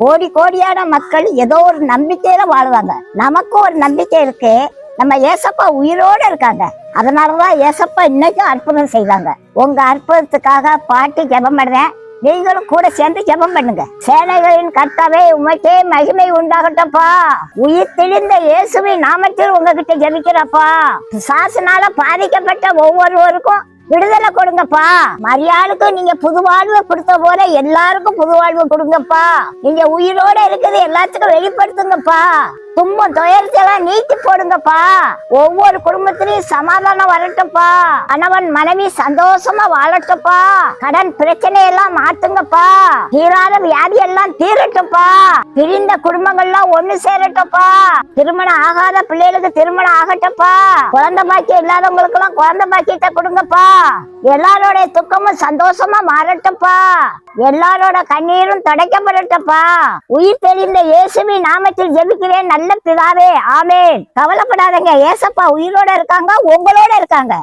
கோடி கோடியான மக்கள் ஏதோ ஒரு நம்பிக்கையில வாழ்வாங்க. நமக்கு ஒரு நம்பிக்கை இருக்கு, நம்ம ஏசப்பா உயிரோட இருக்காங்க. அதனாலதான் ஏசப்பா இன்னைக்கும் அற்புதம் செய்வாங்க. உங்க அற்புதத்துக்காக பாட்டு ஜெபம் பண்ணுறேன், நீங்களும் கூட சேர்ந்து ஜெபம் பண்ணுங்க. சேனைகளின் கர்த்தாவே உமக்கே மகிமை உண்டாகட்டப்பா. உயிர் தெளிந்த இயேசுவின் நாமத்தில் உங்ககிட்ட ஜெபிக்கிறப்பா. பிசாசுனால பாதிக்கப்பட்ட ஒவ்வொருவருக்கும் விடுதலை கொடுங்கப்பா. மரியாளுக்கு நீங்க புது வாழ்வு கொடுத்த போல எல்லாருக்கும் புது வாழ்வு கொடுங்கப்பா. நீங்க உயிரோட இருக்குது எல்லாத்துக்கும் வெளிப்படுத்துங்கப்பா. துன்பம் துயரத்தெல்லாம் நீக்கி போடுங்கப்பா. ஒவ்வொரு குடும்பத்திலையும் சமாதானம் வரட்டும்ப்பா. கணவன் மனைவி சந்தோஷமா வாழட்டும்ப்பா. கடன் பிரச்சனை எல்லாம் மாத்துங்கப்பா. தீராத வியாதி எல்லாம் தீரட்டும்ப்பா. பிரிந்த குடும்பங்கள்லாம் ஒண்ணு சேரட்டும்ப்பா. திருமணம் ஆகாத பிள்ளைகளுக்கு திருமணம் ஆகட்டும்ப்பா. குழந்தை பாக்கியம் இல்லாதவங்களுக்கு எல்லாம் குழந்தை பாக்கியத்தை கொடுங்கப்பா. எல்லாரோட துக்கமும் சந்தோஷமா மாறட்டும்ப்பா. எல்லாரோட கண்ணீரும் துடைக்கப்படட்டும்ப்பா. உயிர் தெளிந்த இயேசுவின் நாமத்தில் ஜெபிக்கிறேன் நல்ல பிதாவே, ஆமென். கவலைப்படாதீங்க, ஏசப்பா உயிரோட இருக்காங்க, உங்களோட இருக்காங்க.